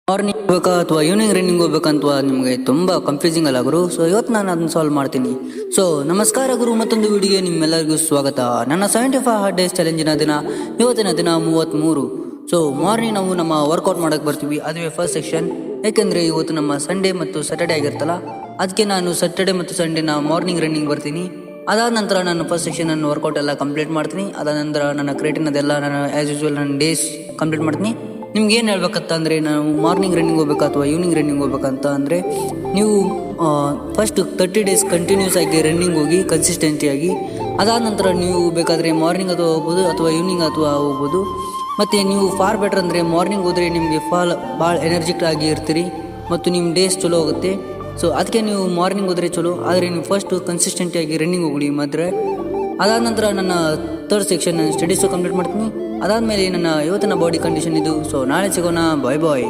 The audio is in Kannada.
ಮಾರ್ನಿಂಗ್ ಹೋಗ್ಬೇಕಾ ಅಥವಾ ಈವ್ನಿಂಗ್ ರನ್ನಿಂಗ್ ಹೋಗ್ಬೇಕಂತ ನಿಮಗೆ ತುಂಬ ಕನ್ಫ್ಯೂಸಿಂಗ್ ಅಲ್ಲ ಗುರು. ಸೊ ಇವತ್ತು ನಾನು ಅದನ್ನ ಸಾಲ್ವ್ ಮಾಡ್ತೀನಿ. ಸೊ ನಮಸ್ಕಾರ ಗುರು, ಮತ್ತೊಂದು ವಿಡಿಯೋಗೆ ನಿಮ್ಮೆಲ್ಲರಿಗೂ ಸ್ವಾಗತ. ನನ್ನ 75 ಹಾರ್ಡ್ ಡೇಸ್ ಚಾಲೆಂಜಿನ ದಿನ ಇವತ್ತಿನ ದಿನ 33. ಸೊ ಮಾರ್ನಿಂಗ್ ನಾವು ನಮ್ಮ ವರ್ಕೌಟ್ ಮಾಡೋಕೆ ಬರ್ತೀವಿ, ಅದುವೇ ಫಸ್ಟ್ ಸೆಕ್ಷನ್. ಯಾಕೆಂದರೆ ಇವತ್ತು ನಮ್ಮ ಸಂಡೇ ಮತ್ತು ಸ್ಯಾಟರ್ಡೇ ಆಗಿರ್ತಲ್ಲ, ಅದಕ್ಕೆ ನಾನು ಸ್ಯಾಟರ್ಡೇ ಮತ್ತು ಸಂಡೇನ ಮಾರ್ನಿಂಗ್ ರನ್ನಿಂಗ್ ಬರ್ತೀನಿ. ಅದಾದ ನಂತರ ನಾನು ಫಸ್ಟ್ ಸೆಕ್ಷನ್ ನನ್ನ ವರ್ಕೌಟ್ ಎಲ್ಲ ಕಂಪ್ಲೀಟ್ ಮಾಡ್ತೀನಿ. ಅದಾದ ನಂತರ ನನ್ನ ಕ್ರೇಟಿನ್ ಅದೆಲ್ಲ ನಾನು ಆ್ಯಸ್ ಯೂಸ್ವಲ್ ನನ್ನ ಡೇಸ್ ಕಂಪ್ಲೀಟ್ ಮಾಡ್ತೀನಿ. ನಿಮ್ಗೆ ಏನು ಹೇಳ್ಬೇಕಂತ ಅಂದರೆ, ನಾವು ಮಾರ್ನಿಂಗ್ ರನ್ನಿಂಗ್ ಹೋಗ್ಬೇಕಾ ಅಥವಾ ಈವ್ನಿಂಗ್ ರನ್ನಿಂಗ್ ಹೋಗ್ಬೇಕಂತ ಅಂದರೆ, ನೀವು ಫಸ್ಟ್ 30 ಡೇಸ್ ಕಂಟಿನ್ಯೂಸ್ ಆಗಿ ರನ್ನಿಂಗ್ ಹೋಗಿ ಕನ್ಸಿಸ್ಟೆನ್ಸಿಯಾಗಿ. ಅದಾದ ನಂತರ ನೀವು ಬೇಕಾದರೆ ಮಾರ್ನಿಂಗ್ ಅಥವಾ ಹೋಗ್ಬೋದು ಅಥವಾ ಈವ್ನಿಂಗ್ ಅಥವಾ ಹೋಗ್ಬೋದು. ಮತ್ತು ನೀವು ಫಾರ್ ಬೆಟರ್ ಅಂದರೆ ಮಾರ್ನಿಂಗ್ ಹೋದರೆ ನಿಮಗೆ ಭಾಳ ಎನರ್ಜಿಕ್ ಆಗಿ ಇರ್ತೀರಿ ಮತ್ತು ನಿಮ್ಮ ಡೇಸ್ ಚಲೋ ಹೋಗುತ್ತೆ. ಸೊ ಅದಕ್ಕೆ ನೀವು ಮಾರ್ನಿಂಗ್ ಹೋದರೆ ಚಲೋ, ಆದರೆ ನೀವು ಫಸ್ಟು ಕನ್ಸಿಸ್ಟೆಂಟಿಯಾಗಿ ರನ್ನಿಂಗ್ ಹೋಗಿ ಮಾತ್ರ. ಅದಾದ ನಂತರ ನನ್ನ 3rd ಸೆಕ್ಷನ್ ಸ್ಟಡೀಸು ಕಂಪ್ಲೀಟ್ ಮಾಡ್ತೀನಿ. ಅದಾದಮೇಲೆ ನನ್ನ ಇವತ್ತಿನ ಬಾಡಿ ಕಂಡೀಷನ್ ಇದು. ಸೊ ನಾಳೆ ಸಿಗೋಣ, ಬಾಯ್ ಬಾಯ್.